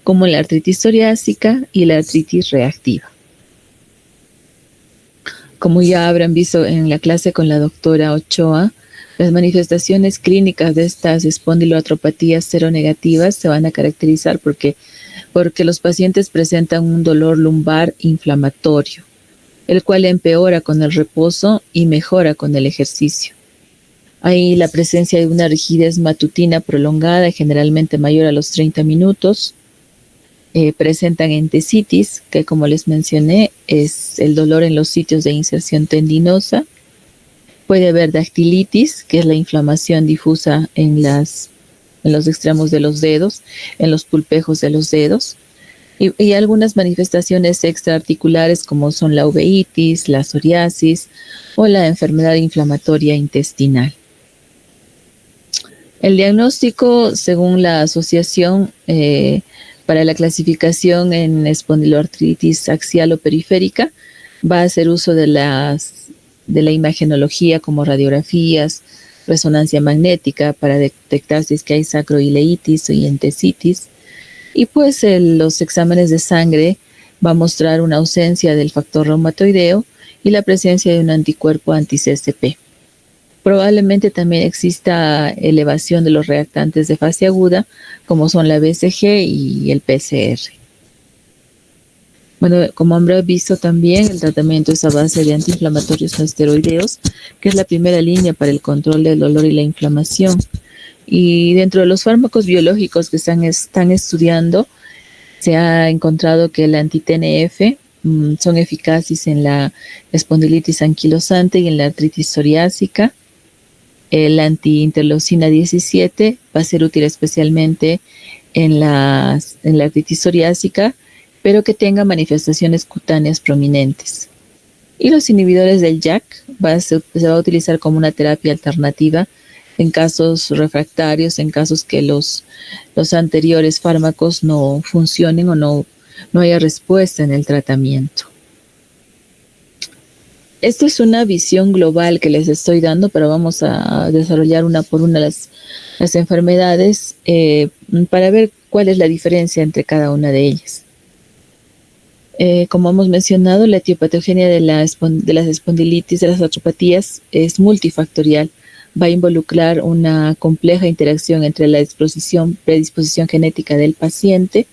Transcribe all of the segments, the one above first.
como la artritis psoriásica y la artritis reactiva. Como ya habrán visto en la clase con la doctora Ochoa, las manifestaciones clínicas de estas espondiloartropatías seronegativas se van a caracterizar porque los pacientes presentan un dolor lumbar inflamatorio, el cual empeora con el reposo y mejora con el ejercicio. Hay la presencia de una rigidez matutina prolongada, generalmente mayor a los 30 minutos. Presentan entesitis, que como les mencioné, es el dolor en los sitios de inserción tendinosa. Puede haber dactilitis, que es la inflamación difusa en los extremos de los dedos, en los pulpejos de los dedos. Y algunas manifestaciones extraarticulares como son la uveitis, la psoriasis o la enfermedad inflamatoria intestinal. El diagnóstico, según la Asociación para la Clasificación en Espondiloartritis Axial o Periférica, va a hacer uso de la imagenología como radiografías, resonancia magnética para detectar si es que hay sacroileitis o entesitis. Y pues los exámenes de sangre va a mostrar una ausencia del factor reumatoideo y la presencia de un anticuerpo anti-CSP. Probablemente también exista elevación de los reactantes de fase aguda, como son la BCG y el PCR. Bueno, como habrán visto también, el tratamiento es a base de antiinflamatorios no esteroideos, que es la primera línea para el control del dolor y la inflamación. Y dentro de los fármacos biológicos que están estudiando, se ha encontrado que el anti-TNF son eficaces en la espondilitis anquilosante y en la artritis psoriásica. El anti-interleucina 17 va a ser útil especialmente en la artritis psoriásica, pero que tenga manifestaciones cutáneas prominentes. Y los inhibidores del JAK se va a utilizar como una terapia alternativa en casos refractarios, en casos que los anteriores fármacos no funcionen o no haya respuesta en el tratamiento. Esta es una visión global que les estoy dando, pero vamos a desarrollar una por una las enfermedades para ver cuál es la diferencia entre cada una de ellas. Como hemos mencionado, la etiopatogenia de las espondilitis, de las artropatías, es multifactorial. Va a involucrar una compleja interacción entre la predisposición genética del paciente,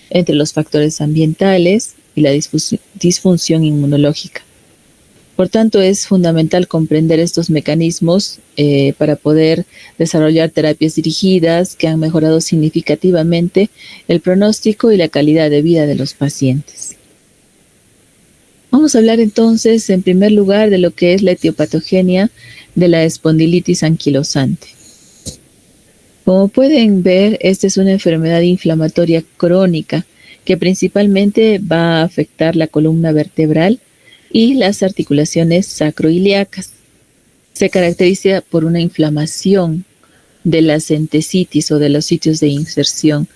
entre los factores ambientales y la disfunción inmunológica. Por tanto, es fundamental comprender estos mecanismos para poder desarrollar terapias dirigidas que han mejorado significativamente el pronóstico y la calidad de vida de los pacientes. Vamos a hablar entonces, en primer lugar, de lo que es la etiopatogenia de la espondilitis anquilosante. Como pueden ver, esta es una enfermedad inflamatoria crónica que principalmente va a afectar la columna vertebral y las articulaciones sacroiliacas. Se caracteriza por una inflamación de las entesitis o de los sitios de inserción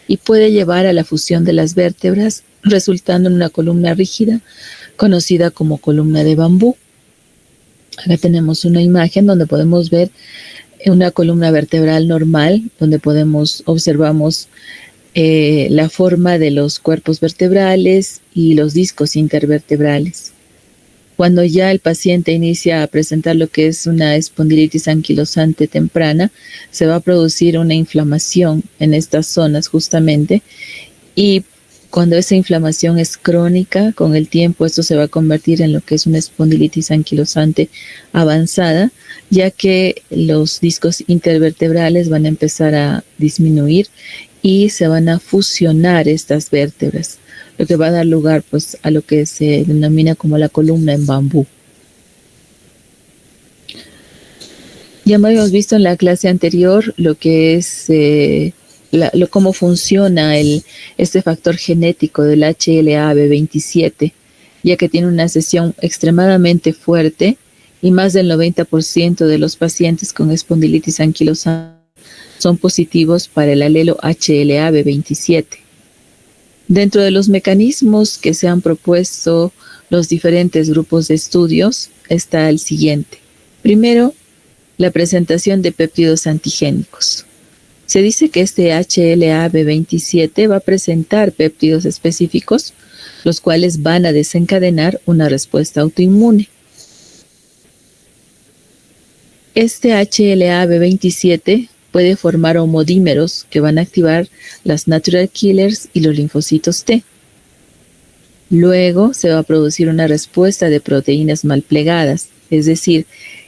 y puede llevar a la fusión de las vértebras, resultando en una columna rígida conocida como columna de bambú. Acá tenemos una imagen donde podemos ver una columna vertebral normal, donde observamos la forma de los cuerpos vertebrales y los discos intervertebrales. Cuando ya el paciente inicia a presentar lo que es una espondilitis anquilosante temprana, se va a producir una inflamación en estas zonas justamente, y cuando esa inflamación es crónica, con el tiempo esto se va a convertir en lo que es una espondilitis anquilosante avanzada, ya que los discos intervertebrales van a empezar a disminuir y se van a fusionar estas vértebras, lo que va a dar lugar pues a lo que se denomina como la columna en bambú. Ya habíamos visto en la clase anterior lo que es cómo funciona este factor genético del HLA-B27, ya que tiene una cesión extremadamente fuerte y más del 90% de los pacientes con espondilitis anquilosante son positivos para el alelo HLA-B27. Dentro de los mecanismos que se han propuesto los diferentes grupos de estudios está el siguiente. Primero, la presentación de péptidos antigénicos. Se dice que este HLA-B27 va a presentar péptidos específicos, los cuales van a desencadenar una respuesta autoinmune. Este HLA-B27 puede formar homodímeros que van a activar las natural killers y los linfocitos T. Luego se va a producir una respuesta de proteínas mal plegadas, es decir,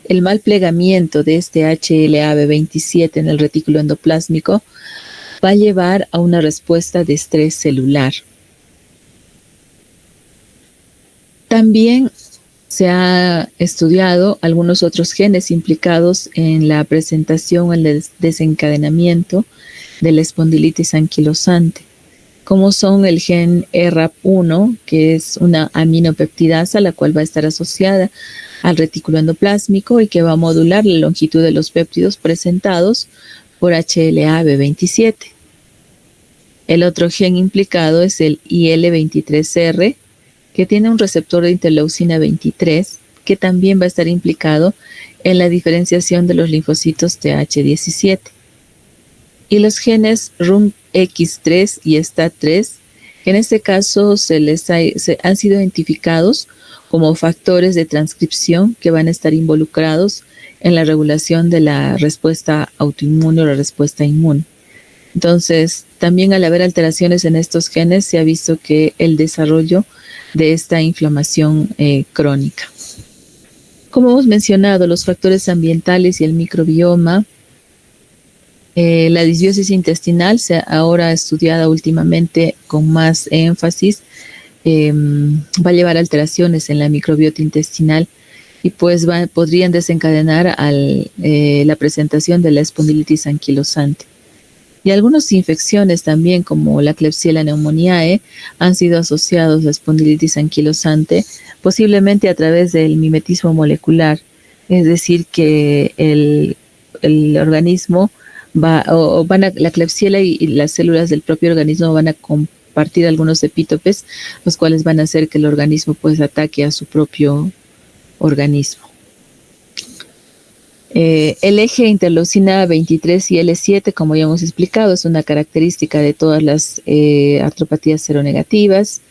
el mal plegamiento de este HLA-B27 en el retículo endoplásmico va a llevar a una respuesta de estrés celular. También se ha estudiado algunos otros genes implicados en la presentación o el desencadenamiento de la espondilitis anquilosante, como son el gen ERAP1, que es una aminopeptidasa, la cual va a estar asociada al retículo endoplásmico y que va a modular la longitud de los péptidos presentados por HLA-B27. El otro gen implicado es el IL-23R, que tiene un receptor de interleucina 23, que también va a estar implicado en la diferenciación de los linfocitos Th17. Y los genes RUNX3 y STAT3, que en este caso se han sido identificados como factores de transcripción que van a estar involucrados en la regulación de la respuesta autoinmune o la respuesta inmune. Entonces, también al haber alteraciones en estos genes, se ha visto que el desarrollo de esta inflamación crónica. Como hemos mencionado, los factores ambientales y el microbioma, la disbiosis intestinal se ahora estudiada últimamente con más énfasis, va a llevar alteraciones en la microbiota intestinal y pues podrían desencadenar la presentación de la espondilitis anquilosante. Y algunas infecciones también, como la Klebsiella pneumoniae, han sido asociados a espondilitis anquilosante, posiblemente a través del mimetismo molecular, es decir, que el organismo la Klebsiella y las células del propio organismo van a compartir algunos epítopes, los cuales van a hacer que el organismo pues ataque a su propio organismo. El eje interleucina 23 y L7, como ya hemos explicado, es una característica de todas las artropatías seronegativas.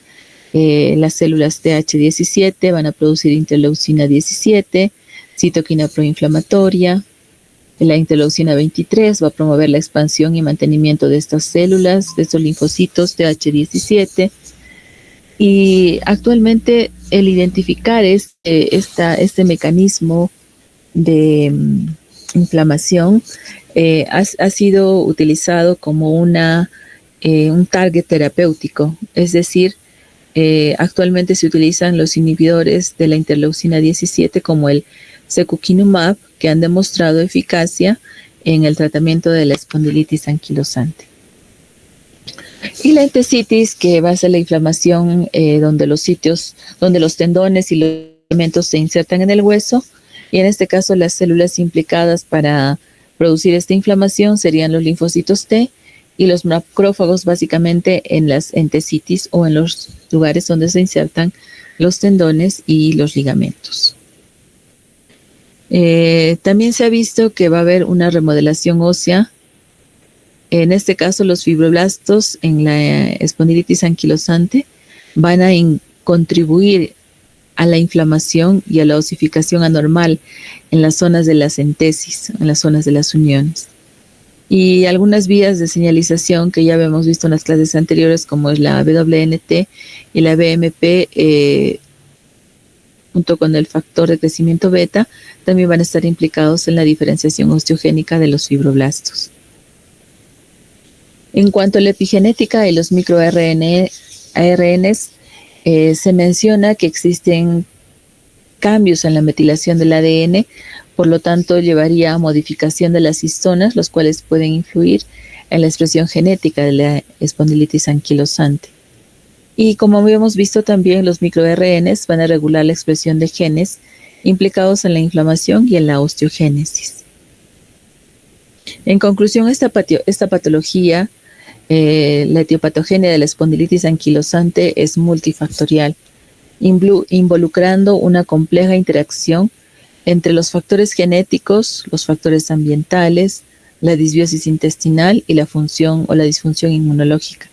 Las células Th17 van a producir interleucina 17, citoquina proinflamatoria. La interleucina 23 va a promover la expansión y mantenimiento de estas células, de estos linfocitos Th17. Y actualmente el identificar este mecanismo de inflamación ha sido utilizado como un target terapéutico, es decir, actualmente se utilizan los inhibidores de la interleucina 17 como el secukinumab, que han demostrado eficacia en el tratamiento de la espondilitis anquilosante. Y la entesitis, que va a ser la inflamación donde los tendones y los ligamentos se insertan en el hueso, y en este caso las células implicadas para producir esta inflamación serían los linfocitos T y los macrófagos, básicamente en las entesitis o en los lugares donde se insertan los tendones y los ligamentos. También se ha visto que va a haber una remodelación ósea. En este caso, los fibroblastos en la espondilitis anquilosante van a contribuir a la inflamación y a la osificación anormal en las zonas de las entesis, en las zonas de las uniones. Y algunas vías de señalización que ya habíamos visto en las clases anteriores, como es la WNT y la BMP, junto con el factor de crecimiento beta, también van a estar implicados en la diferenciación osteogénica de los fibroblastos. En cuanto a la epigenética y los microARNs, se menciona que existen cambios en la metilación del ADN, por lo tanto llevaría a modificación de las histonas, los cuales pueden influir en la expresión genética de la espondilitis anquilosante. Y como habíamos visto también, los microRNs van a regular la expresión de genes implicados en la inflamación y en la osteogénesis. En conclusión, esta patología, la etiopatogenia de la espondilitis anquilosante, es multifactorial, involucrando una compleja interacción entre los factores genéticos, los factores ambientales, la disbiosis intestinal y la función o la disfunción inmunológica.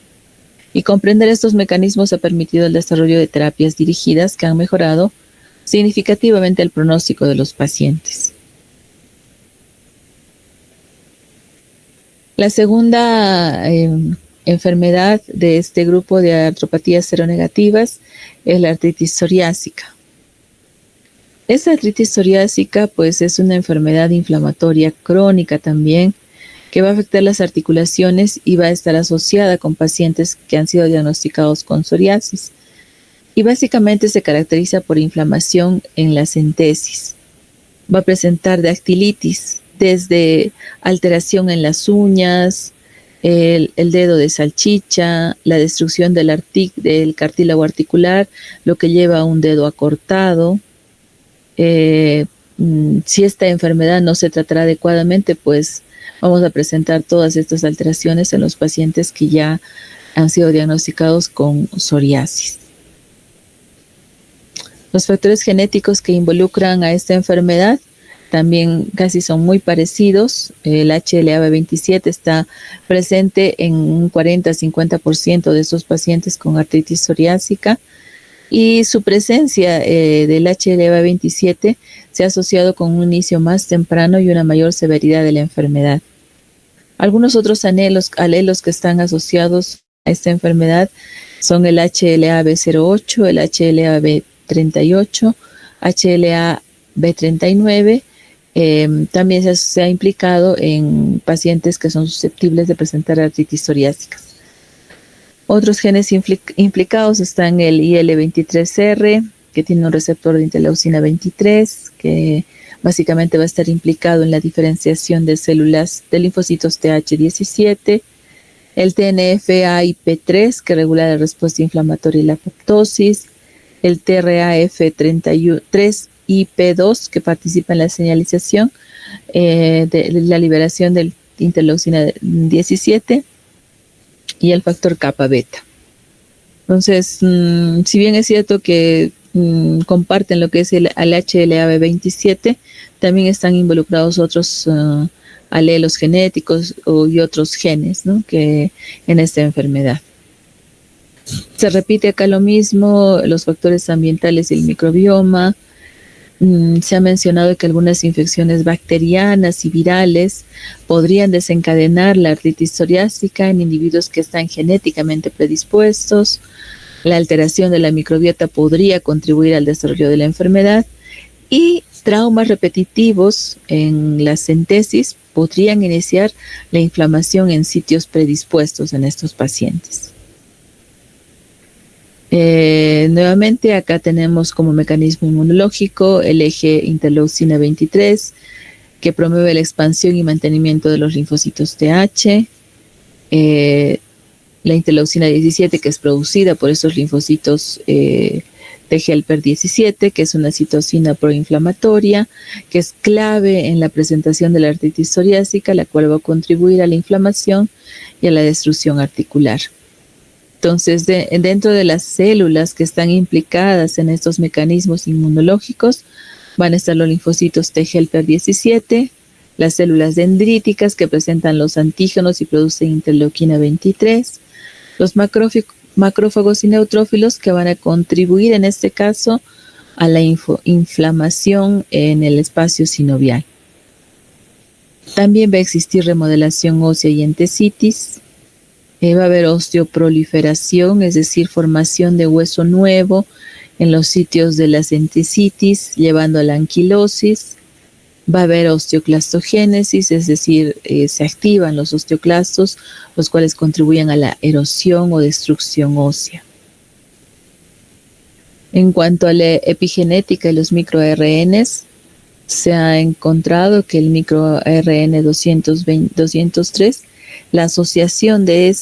Y comprender estos mecanismos ha permitido el desarrollo de terapias dirigidas que han mejorado significativamente el pronóstico de los pacientes. La segunda enfermedad de este grupo de artropatías seronegativas es la artritis psoriásica. Esta artritis psoriásica pues es una enfermedad inflamatoria crónica también que va a afectar las articulaciones y va a estar asociada con pacientes que han sido diagnosticados con psoriasis. Y básicamente se caracteriza por inflamación en la centesis. Va a presentar dactilitis, desde alteración en las uñas, el dedo de salchicha, la destrucción del cartílago articular, lo que lleva a un dedo acortado. Si esta enfermedad no se tratará adecuadamente, pues vamos a presentar todas estas alteraciones en los pacientes que ya han sido diagnosticados con psoriasis. Los factores genéticos que involucran a esta enfermedad también casi son muy parecidos. El HLA-B27 está presente en un 40-50% de esos pacientes con artritis psoriásica y su presencia del HLA-B27 se ha asociado con un inicio más temprano y una mayor severidad de la enfermedad. Algunos otros alelos que están asociados a esta enfermedad son el HLA-B08, el HLA-B38, HLA-B39. También se ha implicado en pacientes que son susceptibles de presentar artritis psoriásicas. Otros genes implicados están el IL-23R, que tiene un receptor de interleucina 23, que básicamente va a estar implicado en la diferenciación de células de linfocitos TH17, el TNF-AIP3, que regula la respuesta inflamatoria y la apoptosis, el TRAF33 IP2, que participa en la señalización de la liberación de interleucina 17, y el factor kappa beta. Entonces, si bien es cierto que comparten lo que es el HLA-B27, también están involucrados otros alelos genéticos y otros genes, ¿no?, que en esta enfermedad. Se repite acá lo mismo, los factores ambientales y el microbioma. Se ha mencionado que algunas infecciones bacterianas y virales podrían desencadenar la artritis psoriásica en individuos que están genéticamente predispuestos. La alteración de la microbiota podría contribuir al desarrollo de la enfermedad y traumas repetitivos en la centesis podrían iniciar la inflamación en sitios predispuestos en estos pacientes. Nuevamente acá tenemos como mecanismo inmunológico el eje interleucina 23, que promueve la expansión y mantenimiento de los linfocitos TH, la interleucina 17, que es producida por esos linfocitos T-helper 17, que es una citocina proinflamatoria, que es clave en la presentación de la artritis psoriásica, la cual va a contribuir a la inflamación y a la destrucción articular. Entonces, dentro de las células que están implicadas en estos mecanismos inmunológicos, van a estar los linfocitos T-helper 17, las células dendríticas que presentan los antígenos y producen interleuquina 23, los macrófagos y neutrófilos que van a contribuir en este caso a la inflamación en el espacio sinovial. También va a existir remodelación ósea y entesitis. Va a haber osteoproliferación, es decir, formación de hueso nuevo en los sitios de las entesitis, llevando a la anquilosis. Va a haber osteoclastogénesis, es decir, se activan los osteoclastos, los cuales contribuyen a la erosión o destrucción ósea. En cuanto a la epigenética y los microRNs, se ha encontrado que el microRN 203, la asociación de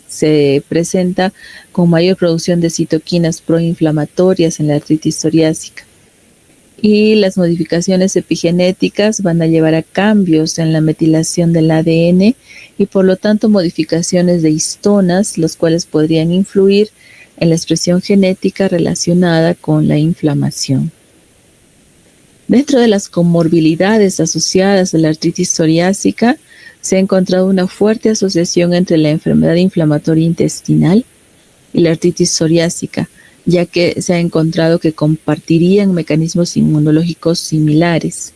se presenta con mayor producción de citoquinas proinflamatorias en la artritis psoriásica. Y las modificaciones epigenéticas van a llevar a cambios en la metilación del ADN y por lo tanto modificaciones de histonas, los cuales podrían influir en la expresión genética relacionada con la inflamación. Dentro de las comorbilidades asociadas a la artritis psoriásica, se ha encontrado una fuerte asociación entre la enfermedad inflamatoria intestinal y la artritis psoriásica, ya que se ha encontrado que compartirían mecanismos inmunológicos similares.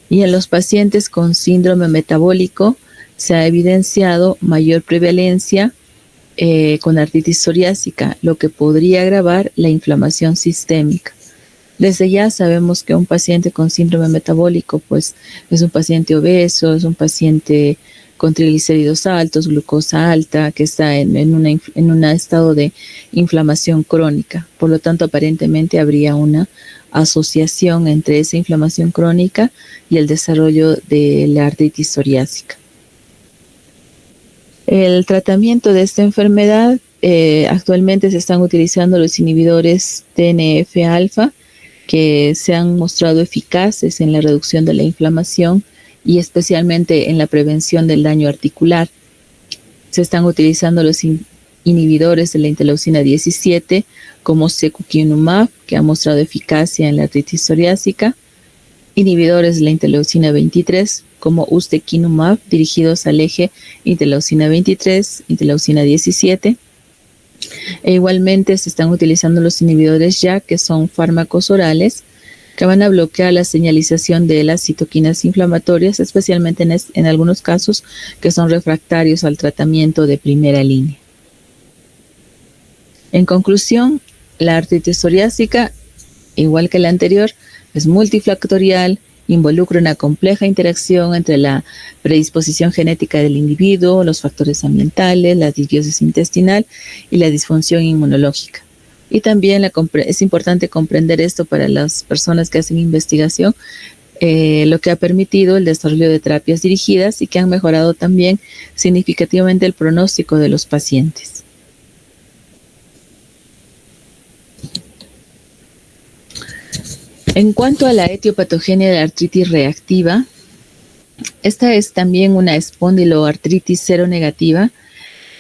Y en los pacientes con síndrome metabólico se ha evidenciado mayor prevalencia con artritis psoriásica, lo que podría agravar la inflamación sistémica. Desde ya sabemos que un paciente con síndrome metabólico pues es un paciente obeso, es un paciente con triglicéridos altos, glucosa alta, que está en un estado de inflamación crónica. Por lo tanto, aparentemente habría una asociación entre esa inflamación crónica y el desarrollo de la artritis psoriásica. El tratamiento de esta enfermedad, actualmente se están utilizando los inhibidores TNF-alfa, que se han mostrado eficaces en la reducción de la inflamación y especialmente en la prevención del daño articular. Se están utilizando los inhibidores de la interleucina 17 como secukinumab, que ha mostrado eficacia en la artritis psoriásica, inhibidores de la interleucina 23 como ustekinumab, dirigidos al eje interleucina 23, interleucina 17, e igualmente se están utilizando los inhibidores JAK, que son fármacos orales que van a bloquear la señalización de las citoquinas inflamatorias, especialmente en algunos casos que son refractarios al tratamiento de primera línea. En conclusión, la artritis psoriásica, igual que la anterior, es multifactorial, involucra una compleja interacción entre la predisposición genética del individuo, los factores ambientales, la disbiosis intestinal y la disfunción inmunológica. Y también es importante comprender esto para las personas que hacen investigación, lo que ha permitido el desarrollo de terapias dirigidas y que han mejorado también significativamente el pronóstico de los pacientes. En cuanto a la etiopatogenia de la artritis reactiva, esta es también una espondiloartritis seronegativa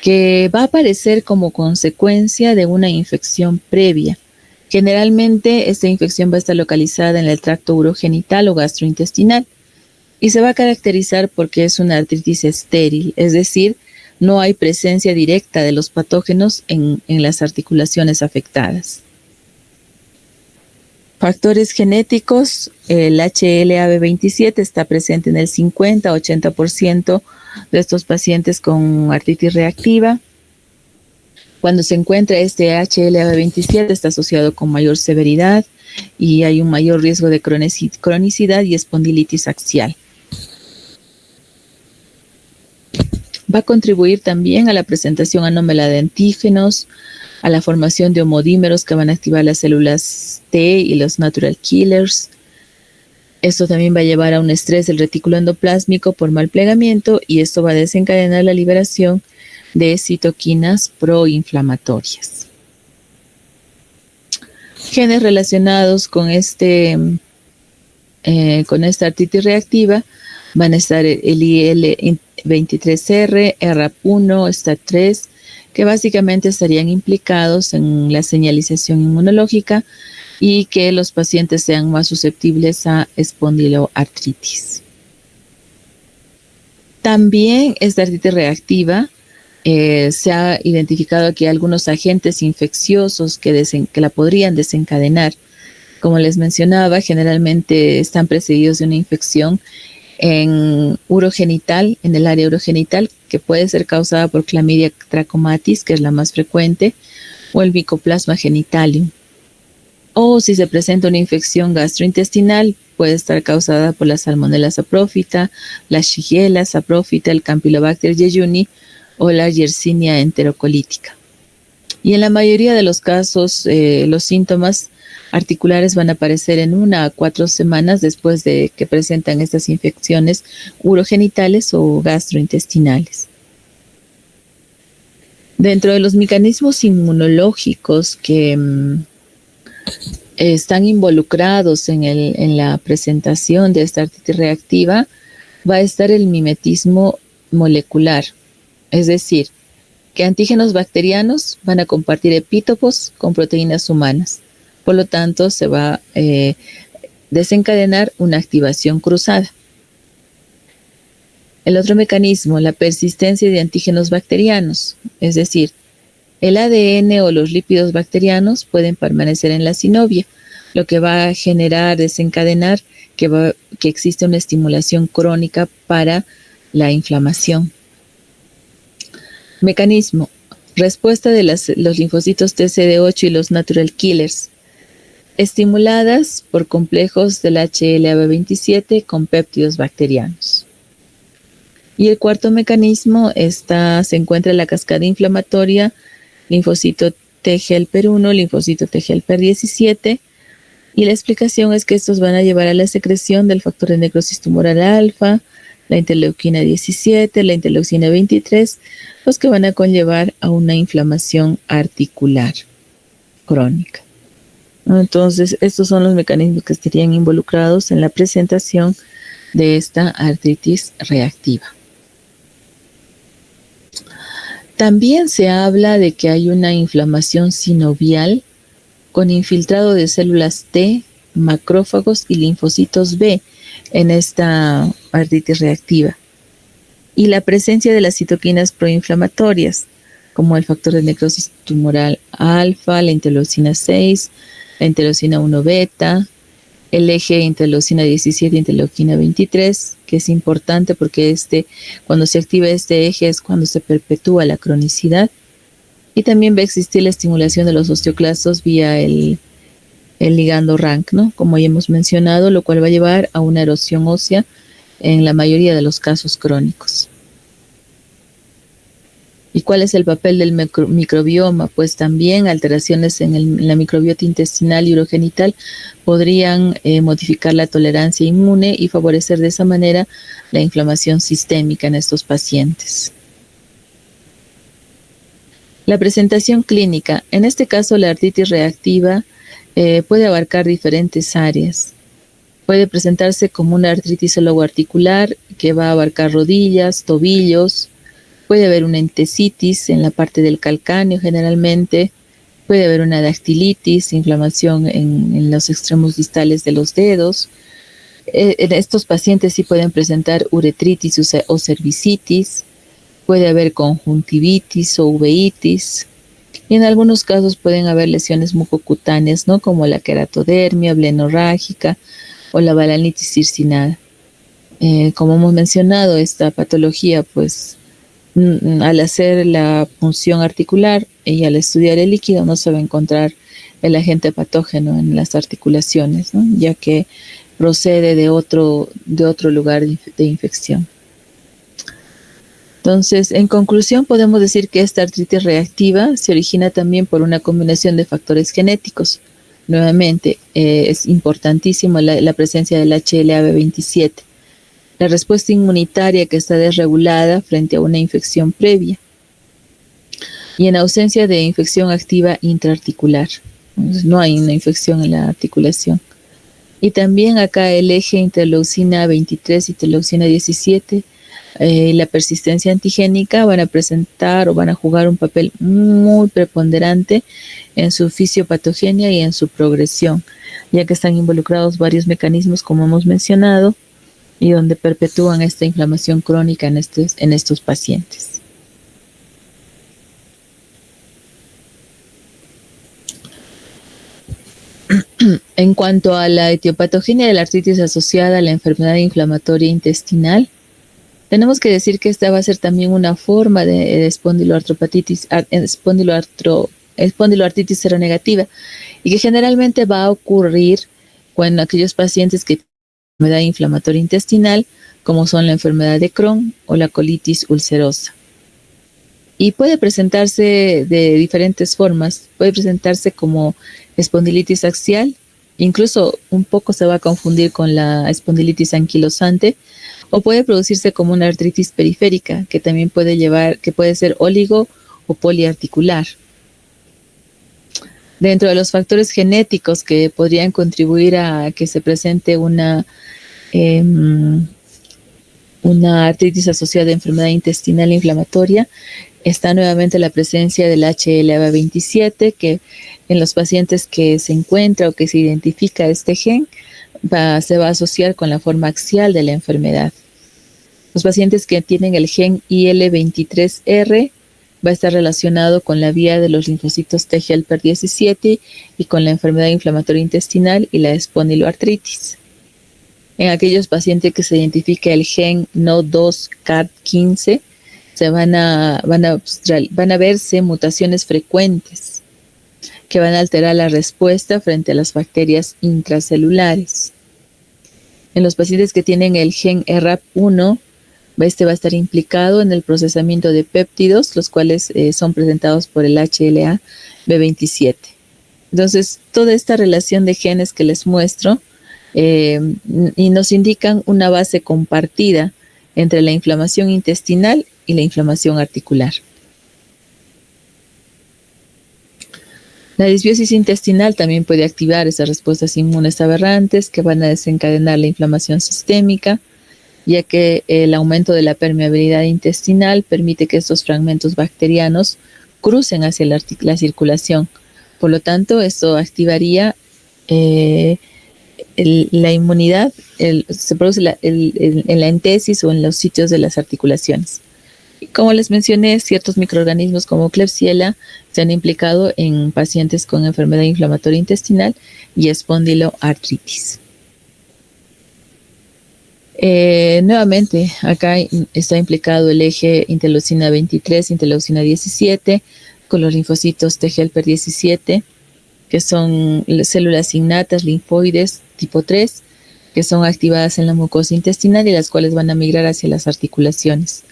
que va a aparecer como consecuencia de una infección previa. Generalmente esta infección va a estar localizada en el tracto urogenital o gastrointestinal y se va a caracterizar porque es una artritis estéril, es decir, no hay presencia directa de los patógenos en las articulaciones afectadas. Factores genéticos, el HLA-B27 está presente en el 50-80% de estos pacientes con artritis reactiva. Cuando se encuentra este HLA-B27 está asociado con mayor severidad y hay un mayor riesgo de cronicidad y espondilitis axial. Va a contribuir también a la presentación anómala de antígenos, a la formación de homodímeros que van a activar las células T y los natural killers. Esto también va a llevar a un estrés del retículo endoplásmico por mal plegamiento y esto va a desencadenar la liberación de citoquinas proinflamatorias. Genes relacionados con esta artritis reactiva van a estar el IL-23R, RAP1, STAT3, que básicamente estarían implicados en la señalización inmunológica y que los pacientes sean más susceptibles a espondiloartritis. También esta artritis reactiva se ha identificado que hay algunos agentes infecciosos que la podrían desencadenar. Como les mencionaba, generalmente están precedidos de una infección en el área urogenital, que puede ser causada por Chlamydia trachomatis, que es la más frecuente, o el Mycoplasma genitalium. O si se presenta una infección gastrointestinal, puede estar causada por la Salmonella saprófita, la Shigella saprófita, el Campylobacter jejuni o la Yersinia enterocolítica. Y en la mayoría de los casos, los síntomas articulares van a aparecer en 1 a 4 semanas después de que presentan estas infecciones urogenitales o gastrointestinales. Dentro de los mecanismos inmunológicos que están involucrados en la presentación de esta artritis reactiva, va a estar el mimetismo molecular, es decir, que antígenos bacterianos van a compartir epítopos con proteínas humanas. Por lo tanto, se va desencadenar una activación cruzada. El otro mecanismo, la persistencia de antígenos bacterianos, es decir, el ADN o los lípidos bacterianos pueden permanecer en la sinovia, lo que va a generar, desencadenar que existe una estimulación crónica para la inflamación. Mecanismo, respuesta de los linfocitos TCD8 y los natural killers, estimuladas por complejos del HLA-B27 con péptidos bacterianos. Y el cuarto mecanismo se encuentra en la cascada inflamatoria, linfocito T-helper1, linfocito T-helper17, y la explicación es que estos van a llevar a la secreción del factor de necrosis tumoral alfa, la interleuquina 17, la interleucina 23, los que van a conllevar a una inflamación articular crónica. Entonces, estos son los mecanismos que estarían involucrados en la presentación de esta artritis reactiva. También se habla de que hay una inflamación sinovial con infiltrado de células T, macrófagos y linfocitos B en esta artritis reactiva. Y la presencia de las citoquinas proinflamatorias, como el factor de necrosis tumoral alfa, la interleucina 6, la interleucina 1 beta, el eje interleucina 17 y interleucina 23, que es importante porque cuando se activa este eje es cuando se perpetúa la cronicidad. Y también va a existir la estimulación de los osteoclastos vía el ligando RANK, ¿no? Como ya hemos mencionado, lo cual va a llevar a una erosión ósea en la mayoría de los casos crónicos. ¿Y cuál es el papel del microbioma? Pues también alteraciones en la microbiota intestinal y urogenital podrían modificar la tolerancia inmune y favorecer de esa manera la inflamación sistémica en estos pacientes. La presentación clínica. En este caso, la artritis reactiva puede abarcar diferentes áreas. Puede presentarse como una artritis articular que va a abarcar rodillas, tobillos. Puede haber una entesitis en la parte del calcáneo generalmente. Puede haber una dactilitis, inflamación en los extremos distales de los dedos. En estos pacientes sí pueden presentar uretritis o cervicitis. Puede haber conjuntivitis o uveitis. Y en algunos casos pueden haber lesiones mucocutáneas, ¿no? Como la queratodermia blenorrágica o la balanitis circinada. Como hemos mencionado, esta patología, pues, al hacer la punción articular y al estudiar el líquido no se va a encontrar el agente patógeno en las articulaciones, ¿no? Ya que procede de otro lugar de infección. Entonces, en conclusión, podemos decir que esta artritis reactiva se origina también por una combinación de factores genéticos. Nuevamente, es importantísimo la presencia del HLA-B27. La respuesta inmunitaria que está desregulada frente a una infección previa. Y en ausencia de infección activa intraarticular. Entonces, no hay una infección en la articulación. Y también acá el eje interleucina 23 y interleucina 17, la persistencia antigénica van a presentar o van a jugar un papel muy preponderante en su fisiopatogenia y en su progresión, ya que están involucrados varios mecanismos como hemos mencionado y donde perpetúan esta inflamación crónica en estos pacientes. En cuanto a la etiopatogenia de la artritis asociada a la enfermedad inflamatoria intestinal, tenemos que decir que esta va a ser también una forma de espondiloartritis seronegativa y que generalmente va a ocurrir con aquellos pacientes que tienen enfermedad inflamatoria intestinal, como son la enfermedad de Crohn o la colitis ulcerosa. Y puede presentarse de diferentes formas. Puede presentarse como espondilitis axial, incluso un poco se va a confundir con la espondilitis anquilosante, o puede producirse como una artritis periférica, que también puede ser oligo o poliarticular. Dentro de los factores genéticos que podrían contribuir a que se presente una artritis asociada a enfermedad intestinal inflamatoria, está nuevamente la presencia del HLA-B27, que en los pacientes que se encuentra o que se identifica este gen, se va a asociar con la forma axial de la enfermedad. Los pacientes que tienen el gen IL-23R va a estar relacionado con la vía de los linfocitos T helper 17 y con la enfermedad inflamatoria intestinal y la espondiloartritis. En aquellos pacientes que se identifique el gen NO2-CART15, van a verse mutaciones frecuentes que van a alterar la respuesta frente a las bacterias intracelulares. En los pacientes que tienen el gen ERAP1, este va a estar implicado en el procesamiento de péptidos, los cuales son presentados por el HLA-B27. Entonces, toda esta relación de genes que les muestro y nos indican una base compartida entre la inflamación intestinal y la inflamación articular. La disbiosis intestinal también puede activar esas respuestas inmunes aberrantes que van a desencadenar la inflamación sistémica, ya que el aumento de la permeabilidad intestinal permite que estos fragmentos bacterianos crucen hacia la circulación. Por lo tanto, esto activaría la inmunidad, se produce en la entesis o en los sitios de las articulaciones. Y como les mencioné, ciertos microorganismos como Klebsiella se han implicado en pacientes con enfermedad inflamatoria intestinal y espondiloartritis. Nuevamente, acá está implicado el eje interleucina 23, interleucina 17, con los linfocitos T helper 17, que son células innatas linfoides tipo 3, que son activadas en la mucosa intestinal y las cuales van a migrar hacia las articulaciones.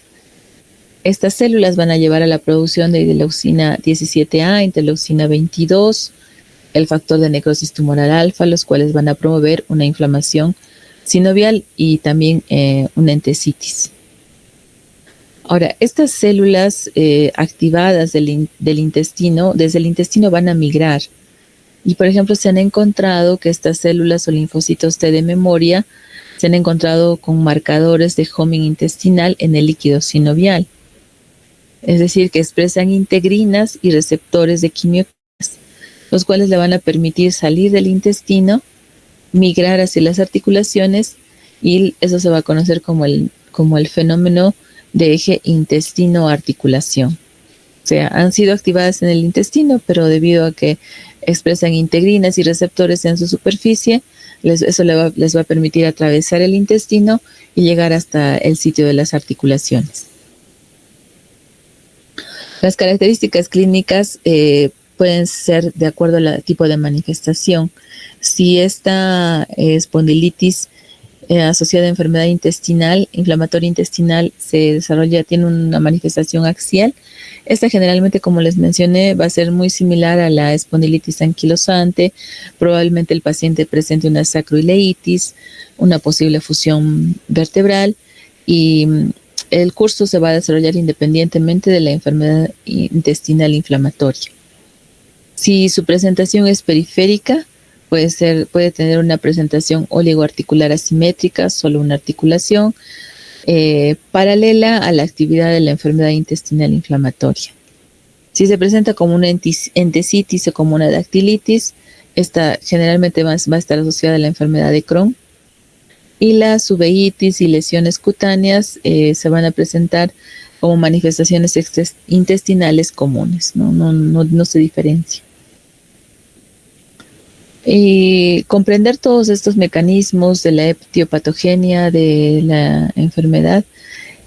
Estas células van a llevar a la producción de interleucina 17A, interleucina 22, el factor de necrosis tumoral alfa, los cuales van a promover una inflamación sinovial y también una entesitis. Ahora, estas células activadas del intestino, desde el intestino van a migrar. Y, por ejemplo, se han encontrado que estas células o linfocitos T de memoria se han encontrado con marcadores de homing intestinal en el líquido sinovial. Es decir, que expresan integrinas y receptores de quimioquinas, los cuales le van a permitir salir del intestino, migrar hacia las articulaciones, y eso se va a conocer como el fenómeno de eje intestino-articulación. O sea, han sido activadas en el intestino, pero debido a que expresan integrinas y receptores en su superficie, eso les va a permitir atravesar el intestino y llegar hasta el sitio de las articulaciones. Las características clínicas pueden ser de acuerdo al tipo de manifestación. Si esta espondilitis asociada a enfermedad intestinal, inflamatoria intestinal, se desarrolla, tiene una manifestación axial, esta generalmente, como les mencioné, va a ser muy similar a la espondilitis anquilosante. Probablemente el paciente presente una sacroileitis, una posible fusión vertebral, y el curso se va a desarrollar independientemente de la enfermedad intestinal inflamatoria. Si su presentación es periférica, puede tener una presentación oligoarticular asimétrica, solo una articulación, paralela a la actividad de la enfermedad intestinal inflamatoria. Si se presenta como una entesitis o como una dactilitis, esta generalmente va a estar asociada a la enfermedad de Crohn. Y las uveitis y lesiones cutáneas se van a presentar como manifestaciones intestinales comunes, no se diferencia. Y comprender todos estos mecanismos de la etiopatogenia de la enfermedad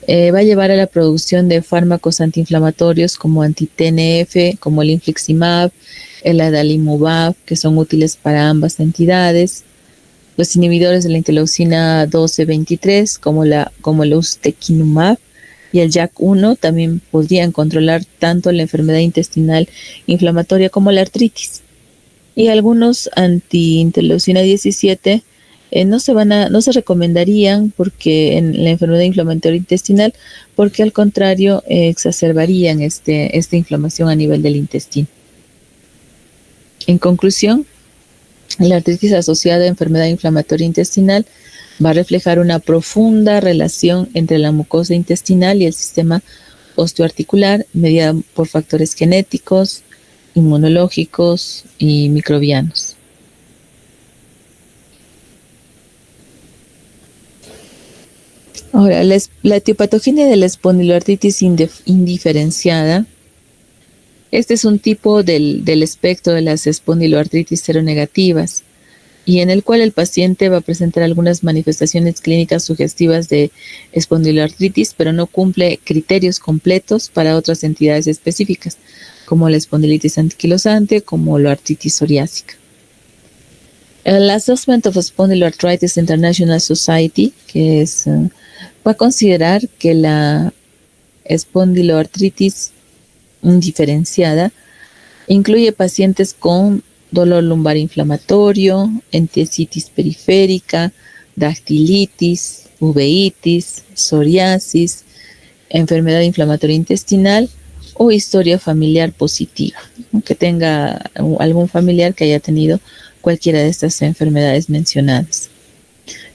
va a llevar a la producción de fármacos antiinflamatorios como anti-TNF, como el infliximab, el adalimumab, que son útiles para ambas entidades. Los inhibidores de la interleucina 12-23, como el ustekinumab y el JAK1, también podrían controlar tanto la enfermedad intestinal inflamatoria como la artritis. Y algunos anti-interleucina 17 no se recomendarían porque en la enfermedad inflamatoria intestinal, porque al contrario exacerbarían esta inflamación a nivel del intestino. En conclusión, la artritis asociada a enfermedad inflamatoria intestinal va a reflejar una profunda relación entre la mucosa intestinal y el sistema osteoarticular, mediada por factores genéticos, inmunológicos y microbianos. Ahora, la etiopatogenia de la espondiloartritis indiferenciada. Este es un tipo del espectro de las espondiloartritis seronegativas y en el cual el paciente va a presentar algunas manifestaciones clínicas sugestivas de espondiloartritis, pero no cumple criterios completos para otras entidades específicas, como la espondilitis anquilosante, como la artritis psoriásica. El Assessment of Spondyloarthritis International Society, va a considerar que la espondiloartritis indiferenciada incluye pacientes con dolor lumbar inflamatorio, entesitis periférica, dactilitis, uveitis, psoriasis, enfermedad inflamatoria intestinal o historia familiar positiva, que tenga algún familiar que haya tenido cualquiera de estas enfermedades mencionadas.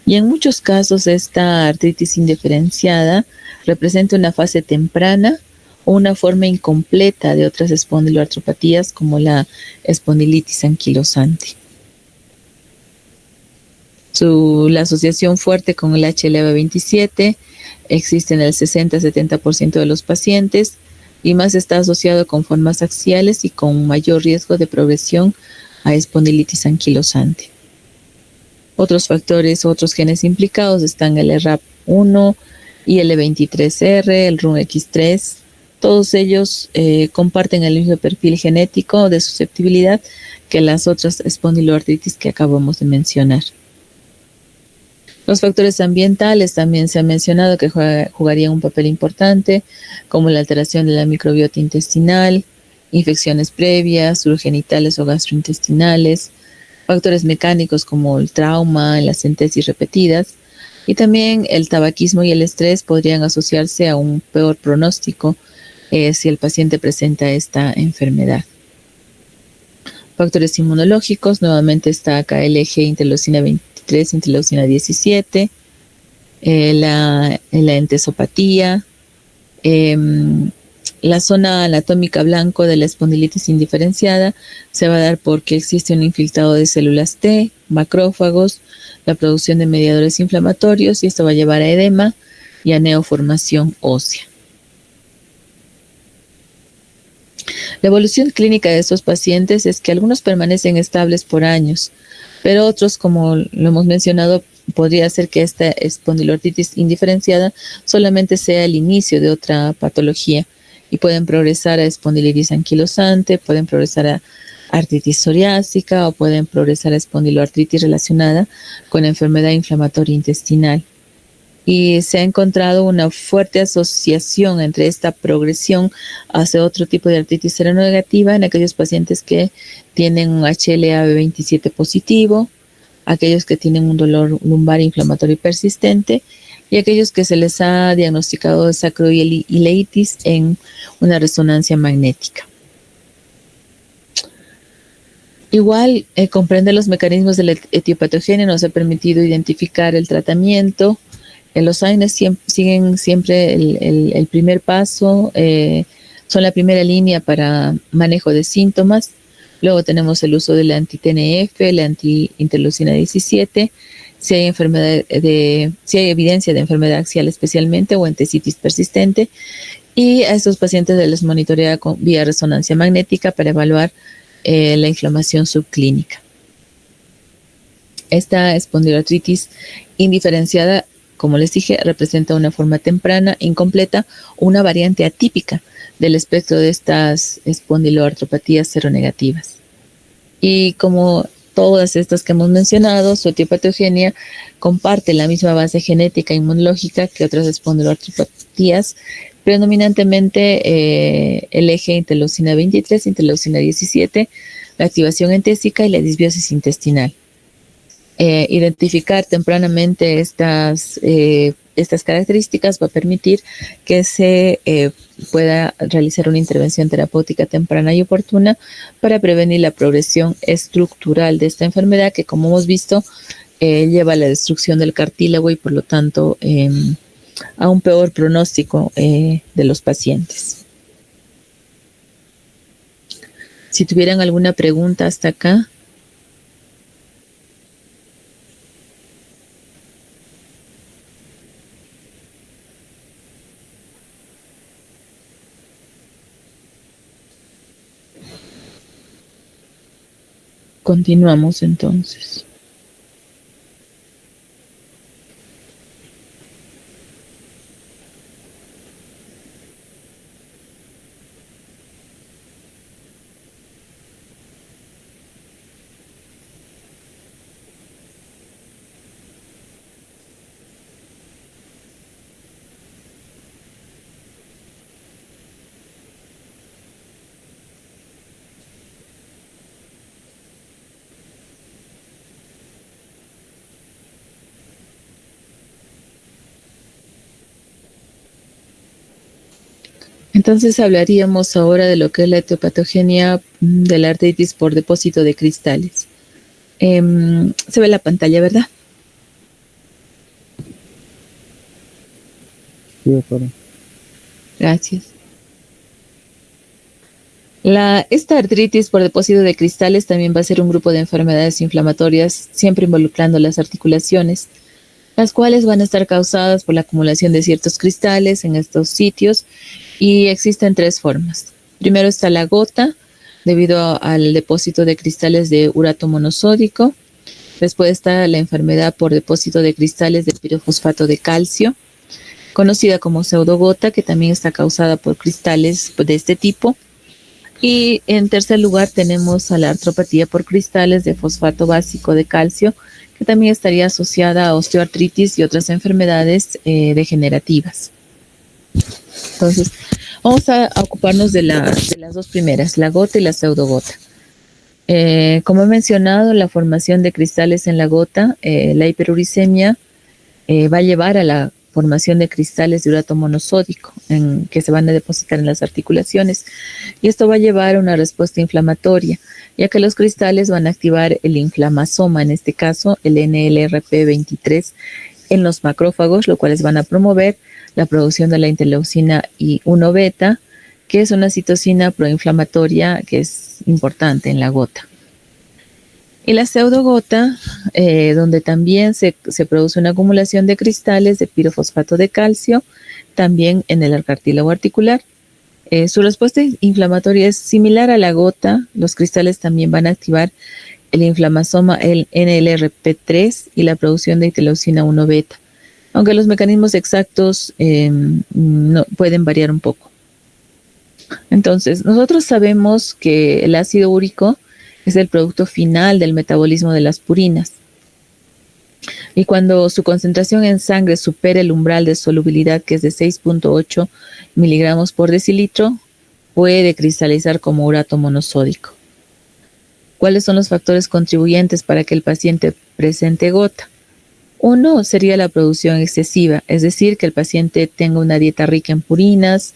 Y en muchos casos esta artritis indiferenciada representa una fase temprana o una forma incompleta de otras espondiloartropatías como la espondilitis anquilosante. La asociación fuerte con el HLA-27 existe en el 60-70% de los pacientes y más está asociado con formas axiales y con mayor riesgo de progresión a espondilitis anquilosante. Otros factores, otros genes implicados están el RAP1 y el E23R, el RUNX3. Todos ellos comparten el mismo perfil genético de susceptibilidad que las otras espondiloartritis que acabamos de mencionar. Los factores ambientales también se ha mencionado que jugarían un papel importante, como la alteración de la microbiota intestinal, infecciones previas, urogenitales o gastrointestinales, factores mecánicos como el trauma, las entesis repetidas, y también el tabaquismo y el estrés podrían asociarse a un peor pronóstico si el paciente presenta esta enfermedad. Factores inmunológicos, nuevamente está acá el eje interleucina 23, interleucina 17, la entesopatía, la zona anatómica blanco de la espondilitis indiferenciada se va a dar porque existe un infiltrado de células T, macrófagos, la producción de mediadores inflamatorios y esto va a llevar a edema y a neoformación ósea. La evolución clínica de estos pacientes es que algunos permanecen estables por años, pero otros, como lo hemos mencionado, podría ser que esta espondiloartritis indiferenciada solamente sea el inicio de otra patología y pueden progresar a espondilitis anquilosante, pueden progresar a artritis psoriásica o pueden progresar a espondiloartritis relacionada con enfermedad inflamatoria intestinal. Y se ha encontrado una fuerte asociación entre esta progresión hacia otro tipo de artritis seronegativa en aquellos pacientes que tienen un HLA-B27 positivo, aquellos que tienen un dolor lumbar inflamatorio persistente y aquellos que se les ha diagnosticado sacroileitis en una resonancia magnética. Igual, comprender los mecanismos de la etiopatogenia nos ha permitido identificar el tratamiento. Los AINES siguen siempre el primer paso, son la primera línea para manejo de síntomas. Luego tenemos el uso de la anti-TNF, la anti-interleucina 17, si hay evidencia de enfermedad axial especialmente o entesitis persistente. Y a estos pacientes se les monitorea vía resonancia magnética para evaluar la inflamación subclínica. Esta espondiloartritis indiferenciada, como les dije, representa una forma temprana, incompleta o una variante atípica del espectro de estas espondiloartropatías seronegativas. Y como todas estas que hemos mencionado, su etiopatogenia comparte la misma base genética e inmunológica que otras espondiloartropatías, predominantemente el eje interleucina 23, interleucina 17, la activación entésica y la disbiosis intestinal. Identificar tempranamente estas características va a permitir que se pueda realizar una intervención terapéutica temprana y oportuna para prevenir la progresión estructural de esta enfermedad que, como hemos visto, lleva a la destrucción del cartílago y por lo tanto a un peor pronóstico de los pacientes. Si tuvieran alguna pregunta hasta acá. Continuamos entonces. Entonces hablaríamos ahora de lo que es la etiopatogenia de la artritis por depósito de cristales. Se ve la pantalla, ¿verdad? Sí, doctora. Gracias. Esta artritis por depósito de cristales también va a ser un grupo de enfermedades inflamatorias, siempre involucrando las articulaciones, las cuales van a estar causadas por la acumulación de ciertos cristales en estos sitios, y existen tres formas. Primero está la gota, debido al depósito de cristales de urato monosódico. Después está la enfermedad por depósito de cristales de pirofosfato de calcio, conocida como pseudogota, que también está causada por cristales de este tipo. Y en tercer lugar tenemos a la artropatía por cristales de fosfato básico de calcio, que también estaría asociada a osteoartritis y otras enfermedades degenerativas. Entonces, vamos a ocuparnos de las dos primeras, la gota y la pseudogota. Como he mencionado, la formación de cristales en la gota, la hiperuricemia, va a llevar a la formación de cristales de urato monosódico que se van a depositar en las articulaciones, y esto va a llevar a una respuesta inflamatoria, ya que los cristales van a activar el inflamasoma, en este caso el NLRP23, en los macrófagos, lo cuales van a promover la producción de la interleucina I1 beta, que es una citocina proinflamatoria que es importante en la gota. Y la pseudogota, donde también se produce una acumulación de cristales de pirofosfato de calcio, también en el cartílago articular. Su respuesta inflamatoria es similar a la gota. Los cristales también van a activar el inflamasoma, el NLRP3 y la producción de interleucina 1 beta, aunque los mecanismos exactos no, pueden variar un poco. Entonces, nosotros sabemos que el ácido úrico es el producto final del metabolismo de las purinas. Y cuando su concentración en sangre supera el umbral de solubilidad, que es de 6.8 miligramos por decilitro, puede cristalizar como urato monosódico. ¿Cuáles son los factores contribuyentes para que el paciente presente gota? Uno sería la producción excesiva, es decir, que el paciente tenga una dieta rica en purinas,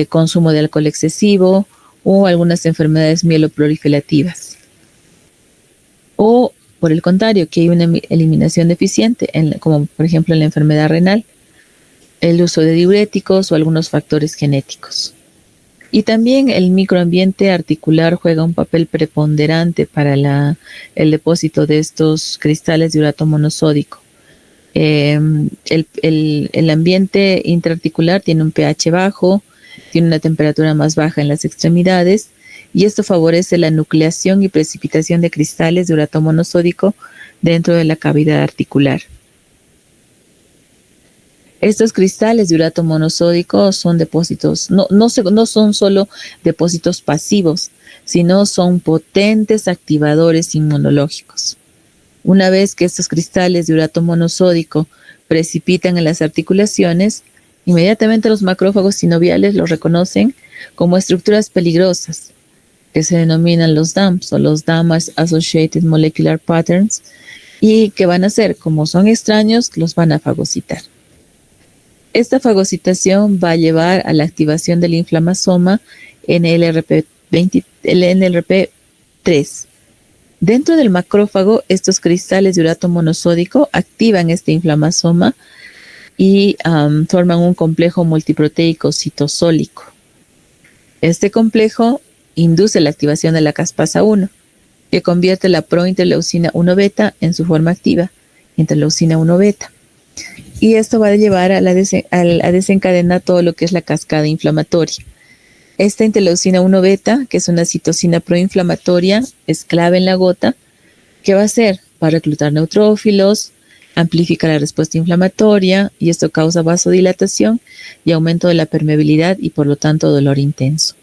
consumo de alcohol excesivo o algunas enfermedades mieloproliferativas. O, por el contrario, que hay una eliminación deficiente, como por ejemplo en la enfermedad renal, el uso de diuréticos o algunos factores genéticos. Y también el microambiente articular juega un papel preponderante para el depósito de estos cristales de urato monosódico. El ambiente intraarticular tiene un pH bajo, tiene una temperatura más baja en las extremidades, y esto favorece la nucleación y precipitación de cristales de urato monosódico dentro de la cavidad articular. Estos cristales de urato monosódico son depósitos, no son solo depósitos pasivos, sino son potentes activadores inmunológicos. Una vez que estos cristales de urato monosódico precipitan en las articulaciones, inmediatamente los macrófagos sinoviales los reconocen como estructuras peligrosas, que se denominan los DAMPs o los Damage Associated Molecular Patterns, y que van a hacer, como son extraños, los van a fagocitar. Esta fagocitación va a llevar a la activación del inflamasoma NLRP3. Dentro del macrófago, estos cristales de urato monosódico activan este inflamasoma y forman un complejo multiproteico citosólico. Este complejo induce la activación de la caspasa 1, que convierte la prointerleucina 1 beta en su forma activa, interleucina 1 beta. Y esto va a llevar a desencadenar todo lo que es la cascada inflamatoria. Esta interleucina 1 beta, que es una citocina proinflamatoria, es clave en la gota. ¿Qué va a hacer? Va a reclutar neutrófilos, amplifica la respuesta inflamatoria y esto causa vasodilatación y aumento de la permeabilidad y por lo tanto dolor intenso.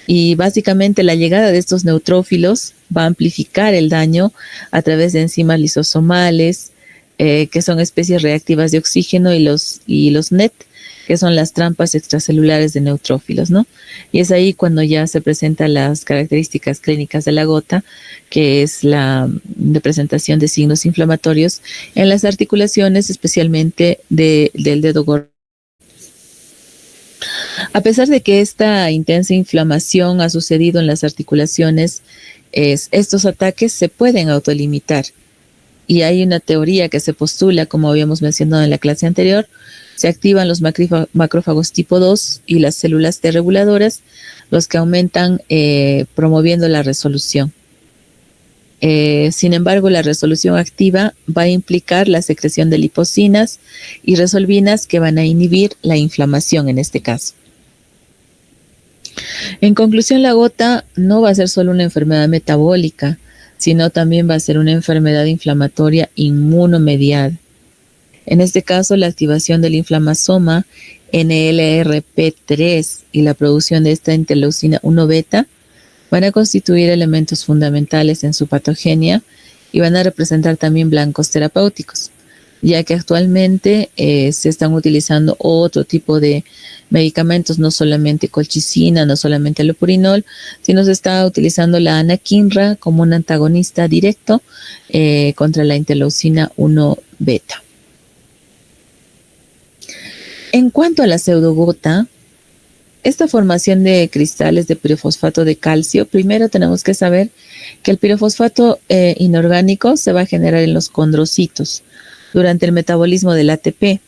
Y básicamente la llegada de estos neutrófilos va a amplificar el daño a través de enzimas lisosomales, que son especies reactivas de oxígeno, y los NET, que son las trampas extracelulares de neutrófilos, ¿no? Y es ahí cuando ya se presentan las características clínicas de la gota, que es la de presentación de signos inflamatorios en las articulaciones, especialmente del dedo gordo. A pesar de que esta intensa inflamación ha sucedido en las articulaciones, estos ataques se pueden autolimitar. Y hay una teoría que se postula, como habíamos mencionado en la clase anterior, se activan los macrófagos tipo 2 y las células T reguladoras, los que aumentan promoviendo la resolución. Sin embargo, la resolución activa va a implicar la secreción de lipocinas y resolvinas que van a inhibir la inflamación en este caso. En conclusión, la gota no va a ser solo una enfermedad metabólica, sino también va a ser una enfermedad inflamatoria inmunomediada. En este caso, la activación del inflamasoma NLRP3 y la producción de esta interleucina 1 beta van a constituir elementos fundamentales en su patogenia y van a representar también blancos terapéuticos, ya que actualmente se están utilizando otro tipo de medicamentos, no solamente colchicina, no solamente lopurinol, sino se está utilizando la anakinra como un antagonista directo contra la interleucina 1 beta. En cuanto a la pseudogota, esta formación de cristales de pirofosfato de calcio, primero tenemos que saber que el pirofosfato inorgánico se va a generar en los condrocitos durante el metabolismo del ATP.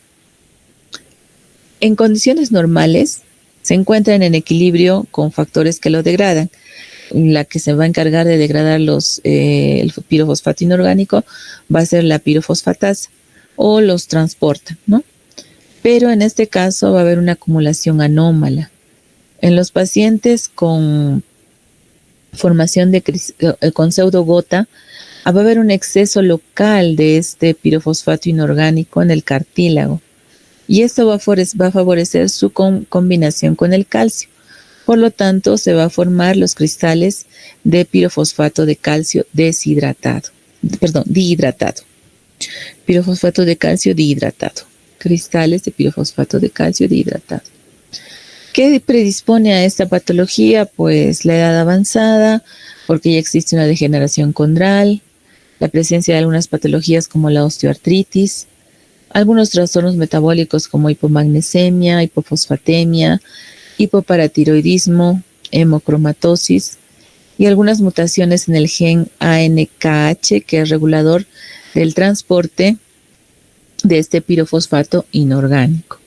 En condiciones normales se encuentran en equilibrio con factores que lo degradan. La que se va a encargar de degradar el pirofosfato inorgánico va a ser la pirofosfatasa o los transporta, ¿no? Pero en este caso va a haber una acumulación anómala. En los pacientes con formación con pseudogota, va a haber un exceso local de este pirofosfato inorgánico en el cartílago. Y esto va a favorecer su combinación con el calcio. Por lo tanto, se va a formar los cristales de pirofosfato de calcio dihidratado. Pirofosfato de calcio dihidratado. Cristales de pirofosfato de calcio dihidratado. ¿Qué predispone a esta patología? Pues la edad avanzada, porque ya existe una degeneración condral, la presencia de algunas patologías como la osteoartritis, algunos trastornos metabólicos como hipomagnesemia, hipofosfatemia, hipoparatiroidismo, hemocromatosis y algunas mutaciones en el gen ANKH, que es regulador del transporte de este pirofosfato inorgánico.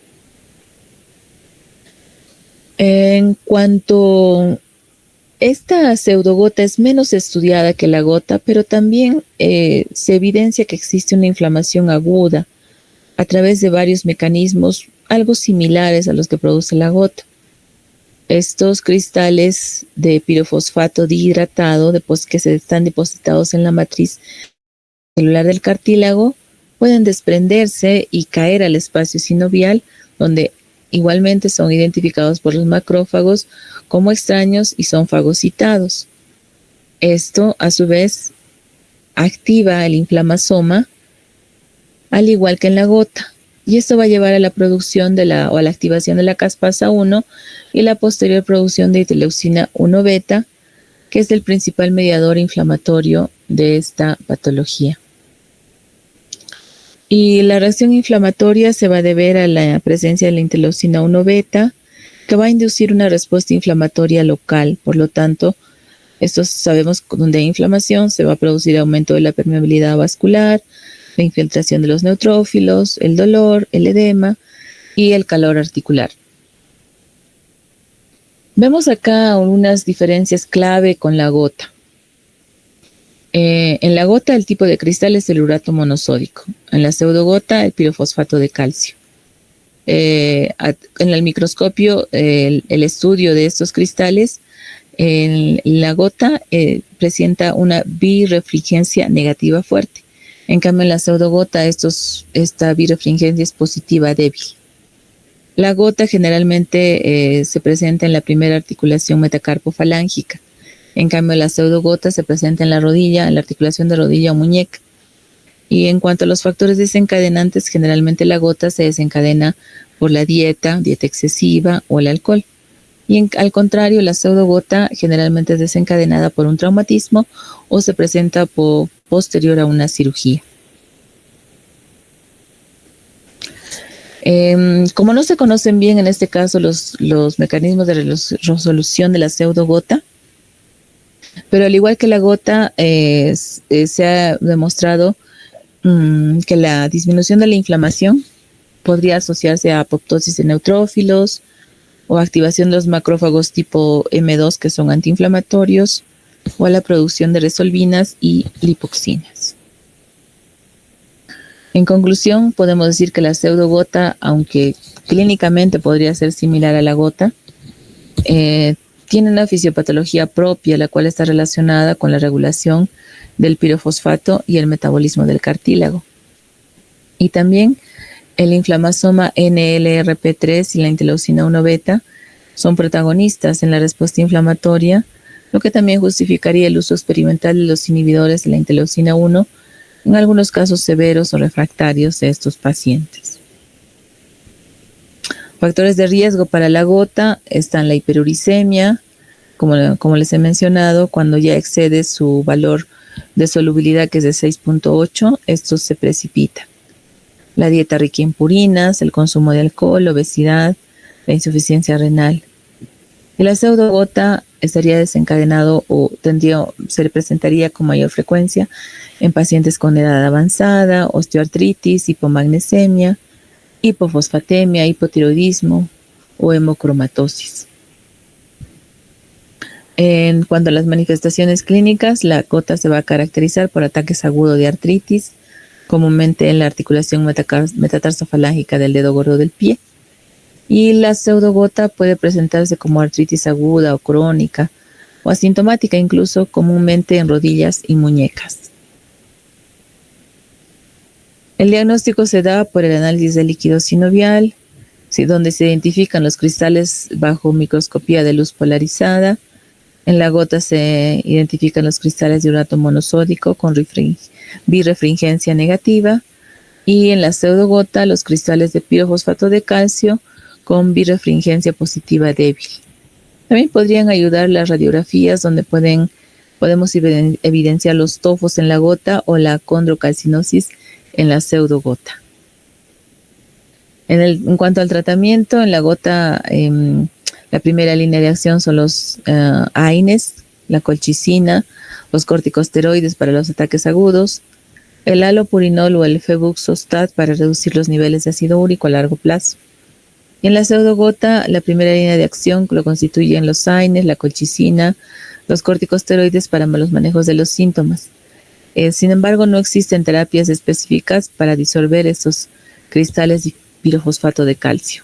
En cuanto esta pseudogota es menos estudiada que la gota, pero también se evidencia que existe una inflamación aguda a través de varios mecanismos algo similares a los que produce la gota. Estos cristales de pirofosfato dihidratado, que se están depositados en la matriz celular del cartílago, pueden desprenderse y caer al espacio sinovial, donde igualmente son identificados por los macrófagos como extraños y son fagocitados. Esto, a su vez, activa el inflamasoma, al igual que en la gota, y esto va a llevar a la producción o a la activación de la caspasa 1 y la posterior producción de interleucina 1 beta, que es el principal mediador inflamatorio de esta patología. Y la reacción inflamatoria se va a deber a la presencia de la interleucina 1 beta, que va a inducir una respuesta inflamatoria local. Por lo tanto, sabemos que donde hay inflamación se va a producir aumento de la permeabilidad vascular, la infiltración de los neutrófilos, el dolor, el edema y el calor articular. Vemos acá unas diferencias clave con la gota. En la gota el tipo de cristal es el urato monosódico. En la pseudogota el pirofosfato de calcio. en el microscopio el estudio de estos cristales, en la gota presenta una birefringencia negativa fuerte. En cambio, en la pseudogota esta birefringencia es positiva débil. La gota generalmente se presenta en la primera articulación metacarpofalángica. En cambio, la pseudogota se presenta en la rodilla, en la articulación de rodilla o muñeca. Y en cuanto a los factores desencadenantes, generalmente la gota se desencadena por la dieta excesiva o el alcohol. Y al contrario, la pseudogota generalmente es desencadenada por un traumatismo o se presenta posterior a una cirugía. Como no se conocen bien en este caso los mecanismos de resolución de la pseudogota, pero al igual que la gota, se ha demostrado que la disminución de la inflamación podría asociarse a apoptosis de neutrófilos o activación de los macrófagos tipo M2 que son antiinflamatorios o a la producción de resolvinas y lipoxinas. En conclusión, podemos decir que la pseudogota, aunque clínicamente podría ser similar a la gota, tiene una fisiopatología propia, la cual está relacionada con la regulación del pirofosfato y el metabolismo del cartílago. Y también el inflamasoma NLRP3 y la interleucina 1 beta son protagonistas en la respuesta inflamatoria, lo que también justificaría el uso experimental de los inhibidores de la interleucina 1 en algunos casos severos o refractarios de estos pacientes. Factores de riesgo para la gota están la hiperuricemia, como les he mencionado, cuando ya excede su valor de solubilidad, que es de 6.8, esto se precipita. La dieta rica en purinas, el consumo de alcohol, obesidad, la insuficiencia renal. Y la pseudogota estaría desencadenado o se presentaría con mayor frecuencia en pacientes con edad avanzada, osteoartritis, hipomagnesemia, hipofosfatemia, hipotiroidismo o hemocromatosis. En cuanto a las manifestaciones clínicas, la gota se va a caracterizar por ataques agudos de artritis, comúnmente en la articulación metatarsofalágica del dedo gordo del pie. Y la pseudogota puede presentarse como artritis aguda o crónica o asintomática, incluso comúnmente en rodillas y muñecas. El diagnóstico se da por el análisis del líquido sinovial, donde se identifican los cristales bajo microscopía de luz polarizada. En la gota se identifican los cristales de urato monosódico con birefringencia negativa, y en la pseudogota los cristales de pirofosfato de calcio con birefringencia positiva débil. También podrían ayudar las radiografías, donde podemos evidenciar los tofos en la gota o la condrocalcinosis en la pseudogota. En cuanto al tratamiento, en la gota, la primera línea de acción son los AINES, la colchicina, los corticosteroides para los ataques agudos, el halopurinol o el febuxostat para reducir los niveles de ácido úrico a largo plazo. Y en la pseudogota, la primera línea de acción lo constituyen los AINES, la colchicina, los corticosteroides para los manejos de los síntomas. Sin embargo, no existen terapias específicas para disolver estos cristales de pirofosfato de calcio.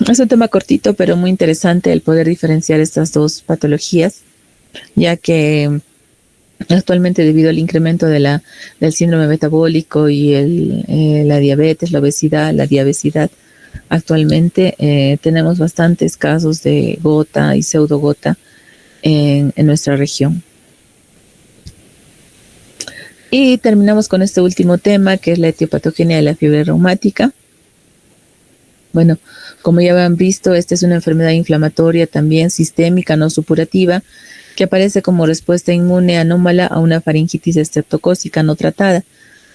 Es un tema cortito, pero muy interesante el poder diferenciar estas dos patologías, ya que actualmente, debido al incremento del síndrome metabólico y la diabetes, la obesidad, la diabesidad, actualmente tenemos bastantes casos de gota y pseudogota en nuestra región. Y terminamos con este último tema, que es la etiopatogenia de la fiebre reumática. Bueno, como ya han visto, esta es una enfermedad inflamatoria también sistémica, no supurativa, que aparece como respuesta inmune anómala a una faringitis estreptocócica no tratada.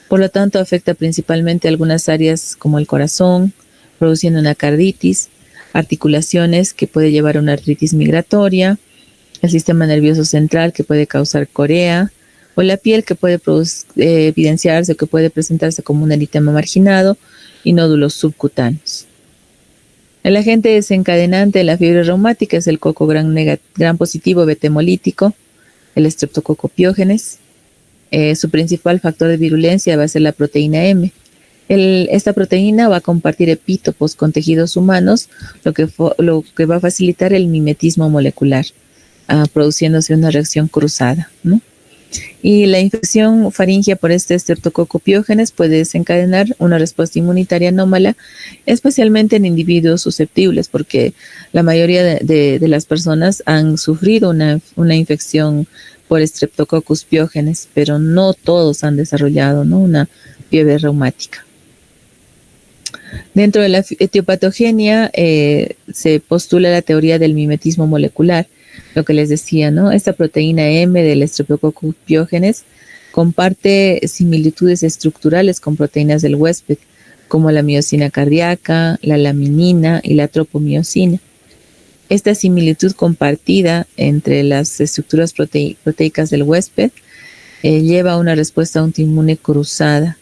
Por lo tanto, afecta principalmente algunas áreas como el corazón, produciendo una carditis, articulaciones que puede llevar a una artritis migratoria, el sistema nervioso central que puede causar corea, o la piel que puede evidenciarse o que puede presentarse como un eritema marginado y nódulos subcutáneos. El agente desencadenante de la fiebre reumática es el coco gran positivo beta hemolítico, el Streptococcus pyogenes. Su principal factor de virulencia va a ser la proteína M. Esta proteína va a compartir epítopos con tejidos humanos, lo que va a facilitar el mimetismo molecular, produciéndose una reacción cruzada, ¿no? Y la infección faríngea por este Streptococcus pyogenes puede desencadenar una respuesta inmunitaria anómala, especialmente en individuos susceptibles, porque la mayoría de las personas han sufrido una infección por Streptococcus pyogenes, pero no todos han desarrollado, ¿no?, una fiebre reumática. Dentro de la etiopatogenia se postula la teoría del mimetismo molecular, lo que les decía, ¿no? Esta proteína M del Streptococcus pyogenes comparte similitudes estructurales con proteínas del huésped, como la miosina cardíaca, la laminina y la tropomiosina. Esta similitud compartida entre las estructuras proteicas del huésped lleva a una respuesta autoinmune cruzada,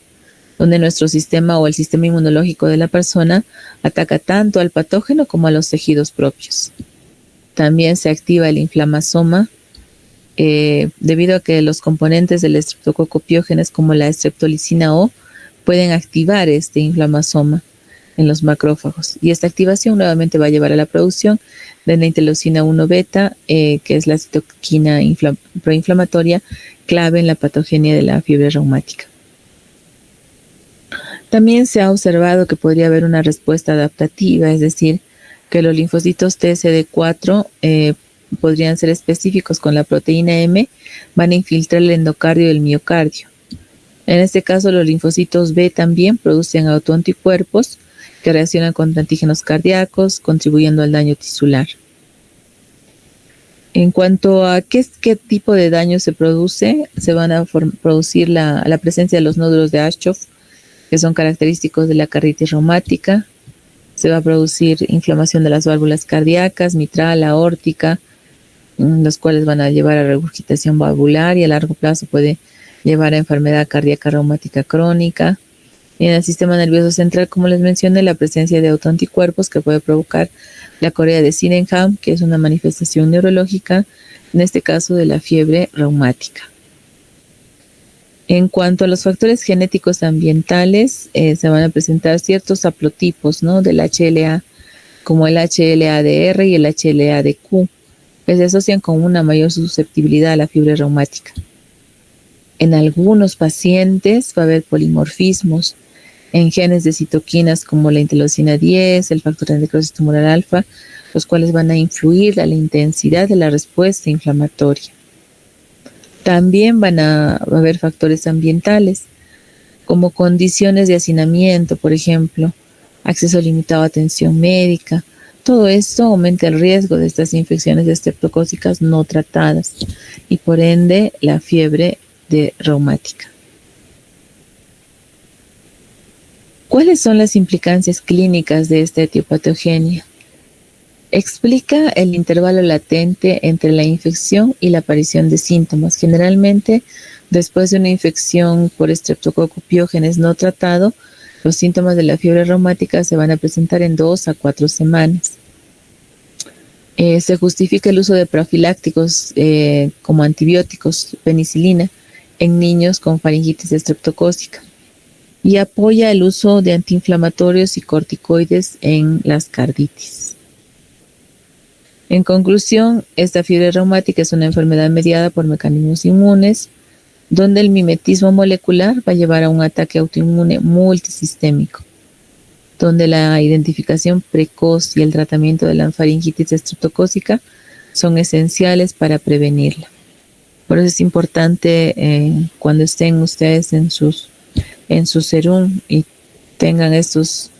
donde nuestro sistema o el sistema inmunológico de la persona ataca tanto al patógeno como a los tejidos propios. También se activa el inflamasoma debido a que los componentes del Streptococcus pyogenes como la streptolicina O pueden activar este inflamasoma en los macrófagos, y esta activación nuevamente va a llevar a la producción de la interleucina 1 beta, que es la citoquina proinflamatoria clave en la patogenia de la fiebre reumática. También se ha observado que podría haber una respuesta adaptativa, es decir, que los linfocitos TCD4 podrían ser específicos con la proteína M, van a infiltrar el endocardio y el miocardio. En este caso, los linfocitos B también producen autoanticuerpos que reaccionan con antígenos cardíacos, contribuyendo al daño tisular. En cuanto a qué tipo de daño se produce, se van a producir la presencia de los nódulos de Aschoff, que son característicos de la carditis reumática. Se va a producir inflamación de las válvulas cardíacas, mitral, aórtica, los cuales van a llevar a regurgitación valvular y a largo plazo puede llevar a enfermedad cardíaca reumática crónica. Y en el sistema nervioso central, como les mencioné, la presencia de autoanticuerpos que puede provocar la corea de Sydenham, que es una manifestación neurológica, en este caso de la fiebre reumática. En cuanto a los factores genéticos ambientales, se van a presentar ciertos haplotipos, ¿no?, del HLA, como el HLA-DR y el HLA-DQ, que se asocian con una mayor susceptibilidad a la fiebre reumática. En algunos pacientes va a haber polimorfismos en genes de citoquinas como la interleucina 10, el factor de necrosis tumoral alfa, los cuales van a influir a la intensidad de la respuesta inflamatoria. También van a haber factores ambientales, como condiciones de hacinamiento, por ejemplo, acceso limitado a atención médica. Todo esto aumenta el riesgo de estas infecciones estreptocócicas no tratadas y por ende la fiebre reumática. ¿Cuáles son las implicancias clínicas de esta etiopatogenia? Explica el intervalo latente entre la infección y la aparición de síntomas. Generalmente, después de una infección por Streptococcus pyogenes no tratado, los síntomas de la fiebre reumática se van a presentar en 2 a 4 semanas. Se justifica el uso de profilácticos como antibióticos, penicilina, en niños con faringitis estreptocócica, y apoya el uso de antiinflamatorios y corticoides en las carditis. En conclusión, esta fiebre reumática es una enfermedad mediada por mecanismos inmunes, donde el mimetismo molecular va a llevar a un ataque autoinmune multisistémico, donde la identificación precoz y el tratamiento de la faringitis estreptocócica son esenciales para prevenirla. Por eso es importante cuando estén ustedes en su serum y tengan estos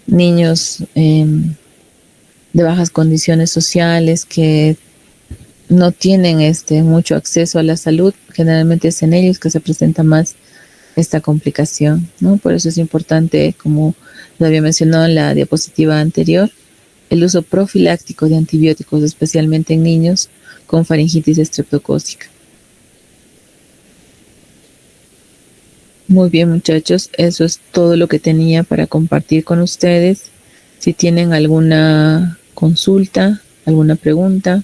niños de bajas condiciones sociales que no tienen mucho acceso a la salud, generalmente es en ellos que se presenta más esta complicación, ¿no? Por eso es importante, como lo había mencionado en la diapositiva anterior, el uso profiláctico de antibióticos, especialmente en niños con faringitis estreptocócica. Muy bien, muchachos, eso es todo lo que tenía para compartir con ustedes. Si tienen alguna consulta, alguna pregunta,